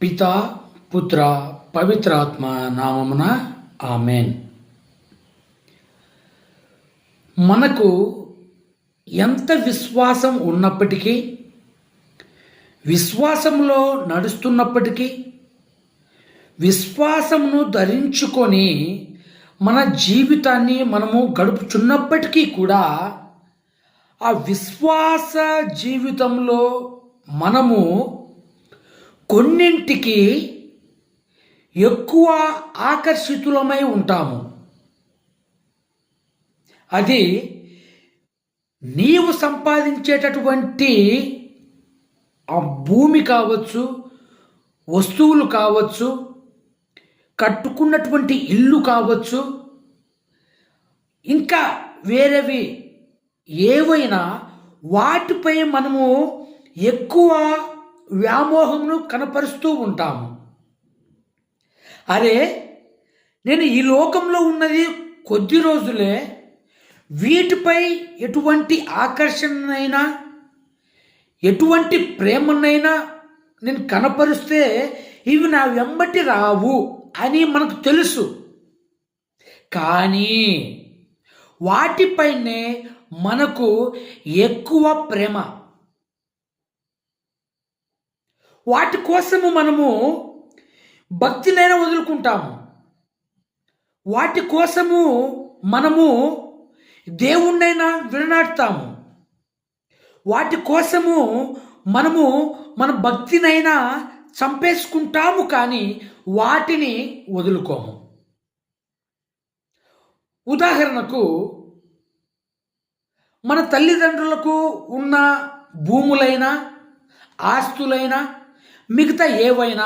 పితా పుత్ర పవిత్రాత్మ నామమున ఆమెన్. మనకు ఎంత విశ్వాసం ఉన్నప్పటికీ, విశ్వాసంలో నడుస్తున్నప్పటికీ, విశ్వాసమును ధరించుకొని మన జీవితాన్ని మనము గడుపుచున్నప్పటికీ కూడా ఆ విశ్వాస జీవితంలో మనము కొన్నింటికి ఎక్కువ ఆకర్షితులమై ఉంటాము. అది నీవు సంపాదించేటటువంటి ఆ భూమి కావచ్చు, వస్తువులు కావచ్చు, కట్టుకున్నటువంటి ఇల్లు కావచ్చు, ఇంకా వేరేవి ఏవైనా వాటిపై మనము ఎక్కువ వ్యామోహమును కనపరుస్తూ ఉంటాము. అరే, నేను ఈ లోకంలో ఉన్నది కొద్ది రోజులే, వీటిపై ఎటువంటి ఆకర్షణనైనా ఎటువంటి ప్రేమనైనా నేను కనపరుస్తే ఇవి నా వెంబటి రావు అని మనకు తెలుసు. కానీ వాటిపైనే మనకు ఎక్కువ ప్రేమ. వాటి కోసము మనము భక్తినైనా వదులుకుంటాము. వాటి కోసము మనము దేవుణ్ణైనా విడనాడుతాము. వాటి కోసము మనము మన భక్తినైనా చంపేసుకుంటాము, కానీ వాటిని వదులుకోము. ఉదాహరణకు, మన తల్లిదండ్రులకు ఉన్న భూములైనా, ఆస్తులైనా, మిగతా ఏవైనా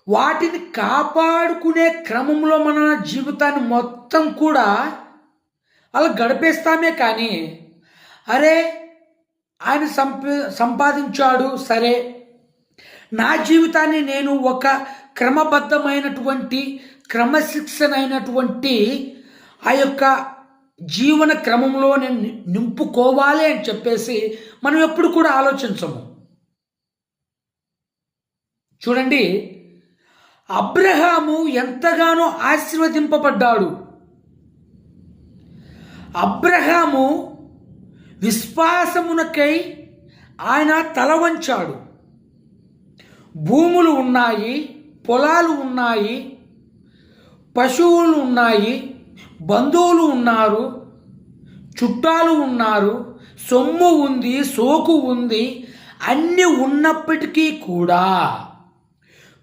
వాటిని కాపాడుకునే క్రమంలో మన జీవితాన్ని మొత్తం కూడా అలా గడిపేస్తామే. కానీ అరే, ఆయన సంపాదించాడు సరే, నా జీవితాన్ని నేను ఒక క్రమశిక్షణ అయినటువంటి ఆ యొక్క జీవన క్రమంలో నేను నింపుకోవాలి అని చెప్పేసి మనం ఎప్పుడు కూడా ఆలోచించము. చూడండి, అబ్రహాము ఎంతగానో ఆశీర్వదింపబడ్డాడు. అబ్రహాము విశ్వాసమునకై ఆయన తల వంచాడు. భూములు ఉన్నాయి, పొలాలు ఉన్నాయి, పశువులు ఉన్నాయి, బంధువులు ఉన్నారు, చుట్టాలు ఉన్నారు, సొమ్ము ఉంది, సోకు ఉంది. అన్నీ ఉన్నప్పటికీ కూడా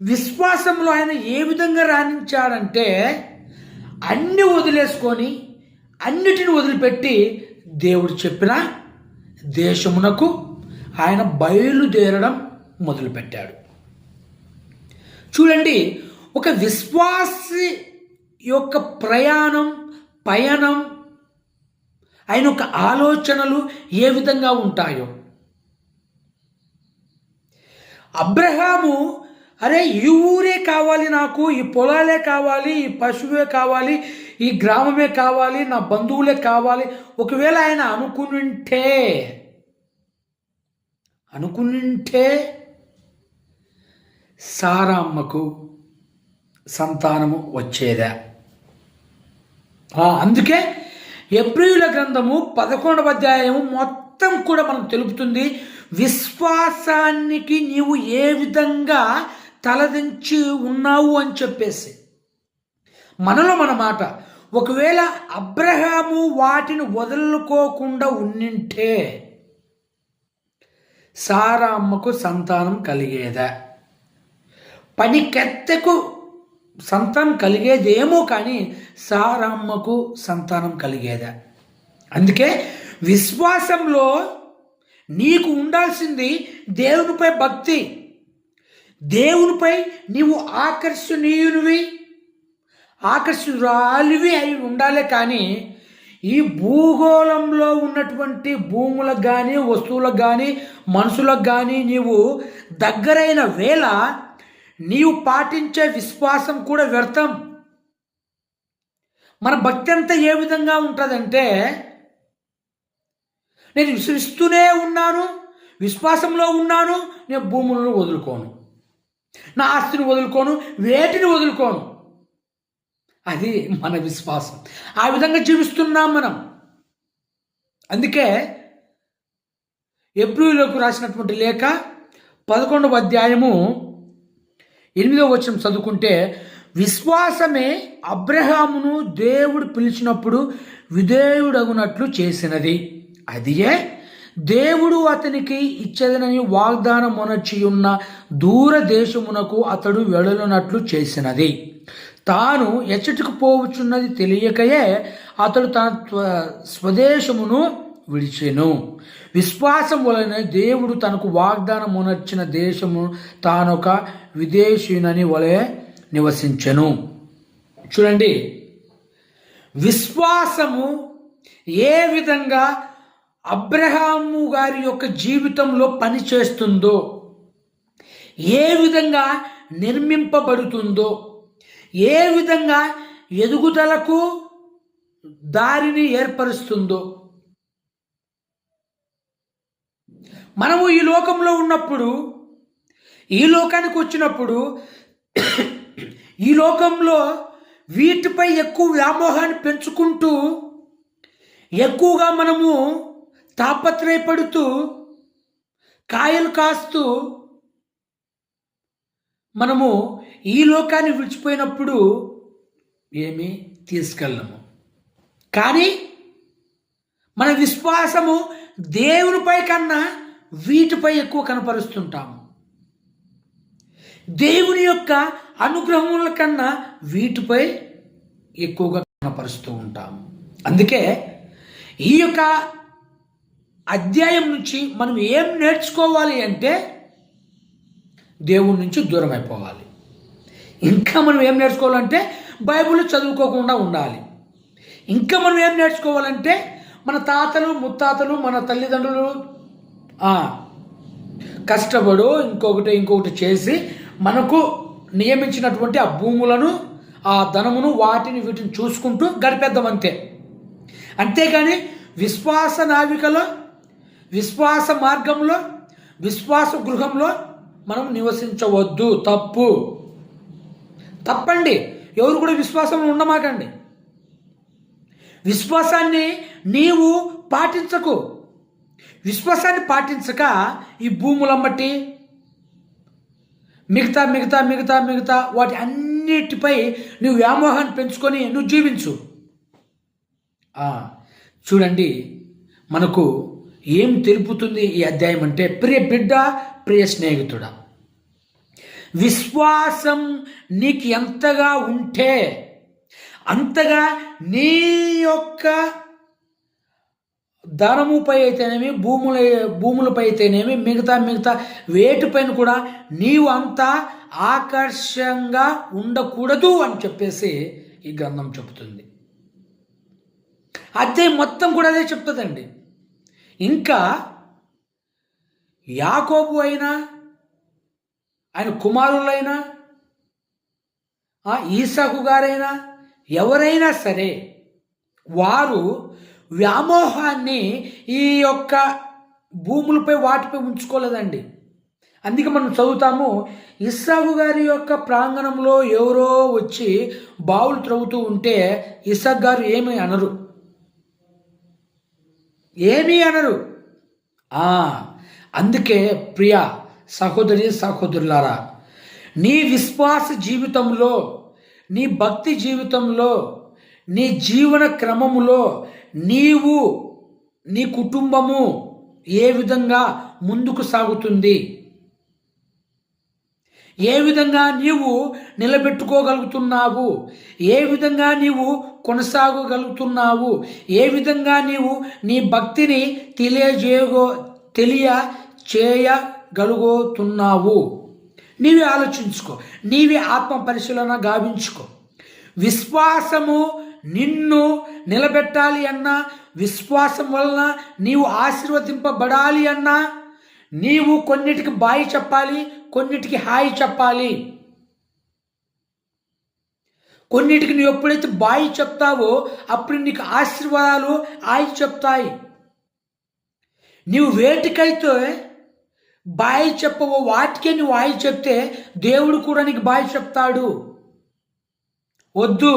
విశ్వాసంలో ఆయన ఏ విధంగా రాణించాడంటే, అన్ని వదిలేసుకొని అన్నిటిని వదిలిపెట్టి దేవుడు చెప్పిన దేశమునకు ఆయన బయలుదేరడం మొదలుపెట్టాడు. చూడండి, ఒక విశ్వాసి యొక్క పయనం ఆయన ఒక ఆలోచనలు ఏ విధంగా ఉంటాయో. అబ్రహాము, అరే ఈ ఊరే కావాలి నాకు, ఈ పొలాలే కావాలి, ఈ పశువే కావాలి, ఈ గ్రామమే కావాలి, నా బంధువులే కావాలి. ఒకవేళ ఆయన అనుకునింటే సారమ్మకు సంతానము వచ్చేదా? అందుకే హెబ్రీయుల గ్రంథము 11వ అధ్యాయము మొత్తం కూడా మనకు తెలుపుతుంది, విశ్వాసానికి నీవు ఏ విధంగా తలదించి ఉన్నావు అని చెప్పేసి. మనలో మన మాట, ఒకవేళ అబ్రహాము వాటిని వదులుకోకుండా ఉండింటే సారా అమ్మకు సంతానం కలిగేదా? పనికెత్తకు సంతానం కలిగేదేమో, కానీ సారమ్మకు సంతానం కలిగేదా? అందుకే విశ్వాసంలో నీకు ఉండాల్సింది దేవునిపై భక్తి. దేవునిపై నీవు ఆకర్షణీయురాలివి అయి ఉండాలి. కానీ ఈ భూగోళంలో ఉన్నటువంటి భూములకు కానీ, వస్తువులకు కానీ, మనుషులకు కానీ నీవు దగ్గరైన వేళ నీవు పాటించే విశ్వాసం కూడా వ్యర్థం. మన భక్తి అంతా ఏ విధంగా ఉంటుందంటే, నేను విశ్వసిస్తూనే ఉన్నాను, విశ్వాసంలో ఉన్నాను, నేను భూములను వదులుకోను. నా ఆస్తిని వదులుకోను, వేటిని వదులుకోను. అది మన విశ్వాసం. ఆ విధంగా జీవిస్తున్నాం మనం. అందుకే హెబ్రీయులకు రాసినటువంటి లేఖ 11వ అధ్యాయము 8వ వచనం చదువుకుంటే, విశ్వాసమే అబ్రహామును దేవుడు పిలిచినప్పుడు విధేయుడగునట్లు చేసినది. అదియే దేవుడు అతనికి ఇచ్చేదనని వాగ్దానం మొనర్చి ఉన్న దూర దేశమునకు అతడు వెళ్ళనున్నట్లు చేసినది. తాను ఎచ్చటికి పోవచ్చున్నది తెలియకయే అతడు తన స్వదేశమును విడిచెను. విశ్వాసం వలన దేవుడు తనకు వాగ్దానం మొనర్చిన దేశము తానొక విదేశీయునని వలె నివసించెను. చూడండి, విశ్వాసము ఏ విధంగా అబ్రహాము గారి యొక్క జీవితంలో పనిచేస్తుందో, ఏ విధంగా నిర్మింపబడుతుందో, ఏ విధంగా ఎదుగుదలకు దారిని ఏర్పరుస్తుందో. మనము ఈ లోకంలో ఉన్నప్పుడు, ఈ లోకానికి వచ్చినప్పుడు, ఈ లోకంలో వీటిపై ఎక్కువ వ్యామోహాన్ని పెంచుకుంటూ, ఎక్కువగా మనము తాపత్రయపడుతూ, కాయలు కాస్తూ మనము ఈ లోకాన్ని విడిచిపోయినప్పుడు ఏమీ తీసుకెళ్ళము. కానీ మన విశ్వాసము దేవునిపై కన్నా వీటిపై ఎక్కువ కనపరుస్తుంటాము. దేవుని యొక్క అనుగ్రహముల కన్నా వీటిపై ఎక్కువగా కనపరుస్తూ ఉంటాము. అందుకే ఈ యొక్క అధ్యాయం నుంచి మనం ఏం నేర్చుకోవాలి అంటే, దేవుడి నుంచి దూరం అయిపోవాలి. ఇంకా మనం ఏం నేర్చుకోవాలంటే, బైబిల్ చదువుకోకుండా ఉండాలి. ఇంకా మనం ఏం నేర్చుకోవాలంటే, మన తాతలు ముత్తాతలు మన తల్లిదండ్రులు కష్టపడు ఇంకొకటి చేసి మనకు నియమించినటువంటి ఆ భూములను, ఆ ధనమును, వాటిని వీటిని చూసుకుంటూ గడిపేద్దామంతే. అంతేగాని విశ్వాస నావికలో, విశ్వాస మార్గంలో, విశ్వాస గృహంలో మనం నివసించవద్దు. తప్పండి. ఎవరు కూడా విశ్వాసంలో ఉండమాకండి. విశ్వాసాన్ని నీవు పాటించకు. విశ్వాసాన్ని పాటించక ఈ భూములమ్మటి మిగతా వాటి అన్నిటిపై నువ్వు వ్యామోహాన్ని పెంచుకొని నువ్వు జీవించు. చూడండి, మనకు ఏం తెలుపుతుంది ఈ అధ్యాయం అంటే, ప్రియ బిడ్డ, ప్రియ స్నేహితుడా, విశ్వాసం నీకు ఎంతగా ఉంటే అంతగా నీ యొక్క ధనముపై అయితేనేమి, భూములపై అయితేనేమి, మిగతా వేటిపైన కూడా నీవు అంత ఆకర్షంగా ఉండకూడదు అని చెప్పేసి ఈ గ్రంథం చెబుతుంది. అధ్యాయం మొత్తం కూడా అదే చెప్తుందండి. ఇంకా యాకోబు అయినా, ఆయన కుమారులైనా, ఈసాకు గారైనా, ఎవరైనా సరే వారు వ్యామోహాన్ని ఈ యొక్క భూములపై వాటిపై ఉంచుకోలేదండి. అందుకే మనం చదువుతాము, ఇస్సాకు గారి యొక్క ప్రాంగణంలో ఎవరో వచ్చి బావులు త్రవ్వుతూ ఉంటే ఇస్సాకు గారు ఏమీ అనరు. అందుకే ప్రియ సహోదరులారా, నీ విశ్వాస జీవితంలో, నీ భక్తి జీవితంలో, నీ జీవన క్రమములో నీవు, నీ కుటుంబము ఏ విధంగా ముందుకు సాగుతుంది, ఏ విధంగా నీవు నిలబెట్టుకోగలుగుతున్నావు, ఏ విధంగా నీవు కొనసాగగలుగుతున్నావు, ఏ విధంగా నీవు నీ భక్తిని తెలియచేయగలుగుతున్నావు, నీవే ఆలోచించుకో. నీవే ఆత్మ పరిశీలన గావించుకో. విశ్వాసము నిన్ను నిలబెట్టాలి అన్నా, విశ్వాసం వలన నీవు ఆశీర్వదింపబడాలి అన్నా, నీవు కొన్నిటికి బాయి చెప్పాలి, కొన్నిటికి హాయి చెప్పాలి. కొన్నిటికి నువ్వు ఎప్పుడైతే బాయి చెప్తావో అప్పుడు నీకు ఆశీర్వాదాలు హాయి చెప్తాయి. నీవు వేటికైతే బాయ్ చెప్పవో వాటికే నువ్వు హాయ్ చెప్తే దేవుడు కూడా నీకు బాయ్ చెప్తాడు. వద్దు,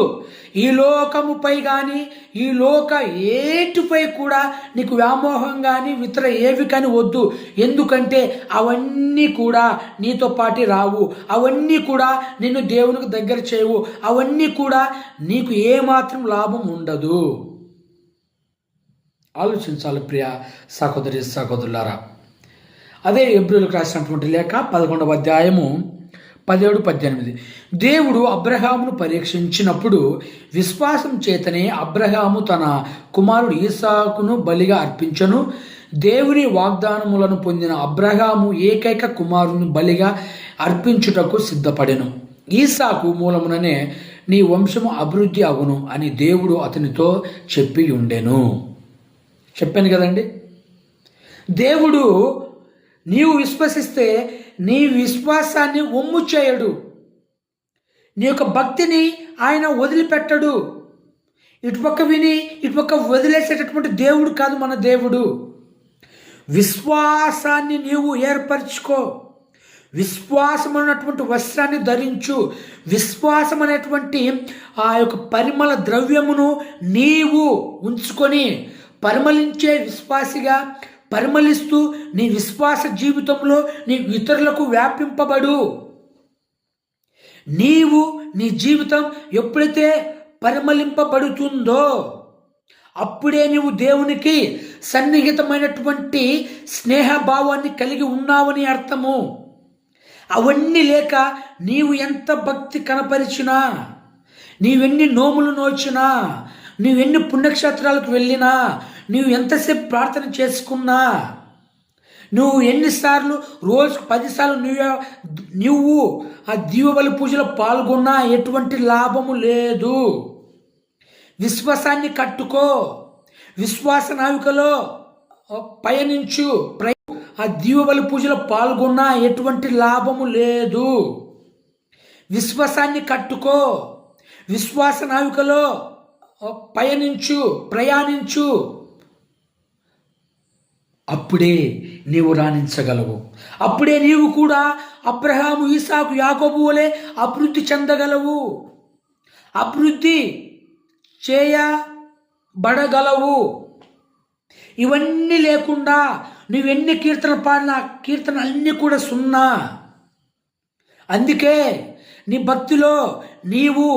ఈ లోకముపై కానీ ఈ లోక ఏటిపై కూడా నీకు వ్యామోహం కానీ ఇతర ఏవి కానీ వద్దు. ఎందుకంటే అవన్నీ కూడా నీతో పాటు రావు, అవన్నీ కూడా నిన్ను దేవునికి దగ్గర చేయవు, అవన్నీ కూడా నీకు ఏమాత్రం లాభం ఉండదు. ఆలోచించాలి ప్రియ సహోదరి సహోదరులారా. అదే హెబ్రీయులకు రాసినటువంటి లేఖ 11వ అధ్యాయము 17-18. దేవుడు అబ్రహామును పరీక్షించినప్పుడు విశ్వాసం చేతనే అబ్రహాము తన కుమారుడు ఈసాకును బలిగా అర్పించను. దేవుని వాగ్దానములను పొందిన అబ్రహాము ఏకైక కుమారుని బలిగా అర్పించుటకు సిద్ధపడెను. ఈసాకు మూలముననే నీ వంశము అభివృద్ధి అగును అని దేవుడు అతనితో చెప్పి ఉండెను. చెప్పాను కదండి. దేవుడు నీవు విశ్వసిస్తే నీ విశ్వాసాన్ని ఒమ్ము చేయడు, నీ యొక్క భక్తిని ఆయన వదిలిపెట్టడు. ఇటుపక్క విని ఇటుపక్క వదిలేసేటటువంటి దేవుడు కాదు మన దేవుడు. విశ్వాసాన్ని నీవు ఏర్పరచుకో, విశ్వాసం అనేటువంటి వస్త్రాన్ని ధరించు, విశ్వాసం అనేటువంటి ఆ యొక్క పరిమళ ద్రవ్యమును నీవు ఉంచుకొని పరిమళించే విశ్వాసిగా పరిమళిస్తూ నీ విశ్వాస జీవితంలో నీ ఇతరులకు వ్యాపింపబడు. నీవు నీ జీవితం ఎప్పుడైతే పరిమళింపబడుతుందో అప్పుడే నీవు దేవునికి సన్నిహితమైనటువంటి స్నేహభావాన్ని కలిగి ఉన్నావని అర్థము. అవన్నీ లేక నీవు ఎంత భక్తి కనపరిచినా, నీవెన్ని నోములు నోచినా, నువ్వెన్ని పుణ్యక్షేత్రాలకు వెళ్ళినా, నువ్వు ఎంతసేపు ప్రార్థన చేసుకున్నా, నువ్వు ఎన్నిసార్లు రోజుకు 10 సార్లు నువ్వు ఆ దీవబలి పూజలో పాల్గొన్నా ఎటువంటి లాభము లేదు. విశ్వాసాన్ని కట్టుకో, విశ్వాస నావికలో పయనించు. ఆ దీవబలి పూజలో పాల్గొన్నా ఎటువంటి లాభము లేదు. విశ్వాసాన్ని కట్టుకో, విశ్వాస నావికలో ప్రయాణించు. అప్పుడే నీవు రాణించగలవు. అప్పుడే నీవు కూడా అబ్రహాము, ఈసాకు, యాకోబు వలె అభివృద్ధి చెందగలవు, అభివృద్ధి చేయబడగలవు. ఇవన్నీ లేకుండా నువ్వెన్ని కీర్తన పాడినా కీర్తన అన్నీ కూడా సున్నా. అందుకే నీ భక్తిలో నీవు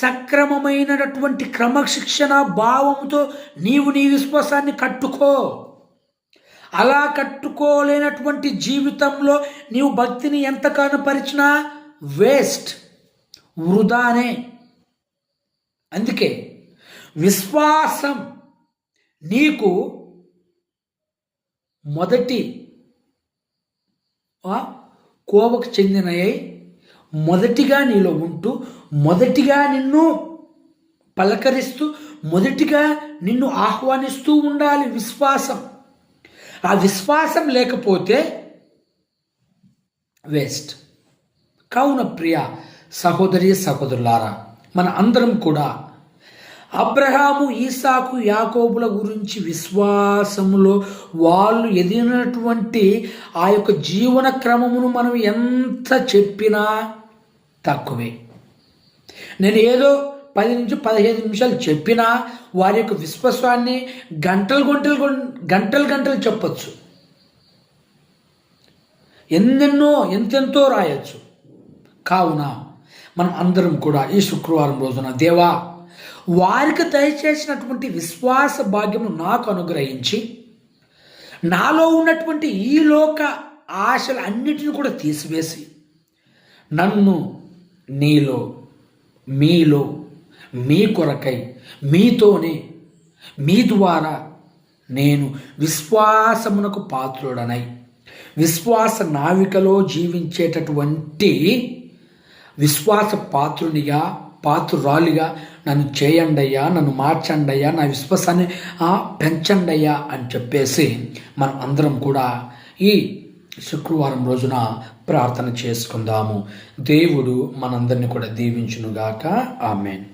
సక్రమమైనటువంటి క్రమశిక్షణ భావంతో నీవు నీ విశ్వాసాన్ని కట్టుకో. అలా కట్టుకోలేనటువంటి జీవితంలో నీవు భక్తిని ఎంత కనపరిచినా వేస్ట్, వృధానే. అందుకే విశ్వాసం నీకు మొదటి కోవకు చెందినయై మొదటిగా నీలో ఉంటూ మొదటిగా నిన్ను పలకరిస్తూ మొదటిగా నిన్ను ఆహ్వానిస్తూ ఉండాలి విశ్వాసం. ఆ విశ్వాసం లేకపోతే వేస్ట్. కావున ప్రియ సహోదరి సహోదరులారా, మన అందరం కూడా అబ్రహాము, ఈసాకు, యాకోబుల గురించి విశ్వాసములో వాళ్ళు ఎదిగినటువంటి ఆ యొక్క జీవన క్రమమును మనం ఎంత చెప్పినా తక్కువే. నేను ఏదో 10 నుంచి 15 నిమిషాలు చెప్పినా వారి యొక్క విశ్వాసాన్ని గంటలు చెప్పచ్చు, ఎంతెంతో రాయొచ్చు. కావున మనం అందరం కూడా ఈ శుక్రవారం రోజున దేవా వారికి దయచేసినటువంటి విశ్వాస భాగ్యము నాకు అనుగ్రహించి నాలో ఉన్నటువంటి ఈ లోక ఆశలు అన్నిటిని కూడా తీసివేసి నన్ను నీలో, మీలో, మీ కొరకై, మీతోనే, మీ ద్వారా నేను విశ్వాసమునకు పాత్రుడనై విశ్వాస నావికలో జీవించేటటువంటి విశ్వాస పాత్రురాలిగా నన్ను చేయండయ్యా, నన్ను మార్చండయ్యా, నా విశ్వాసాన్ని పెంచండయ్యా అని చెప్పేసి మనం అందరం కూడా ఈ శుక్రవారం రోజున ప్రార్థన చేసుకుందాము. దేవుడు మనందరినీ కూడా దీవించునుగాక. ఆమేన్.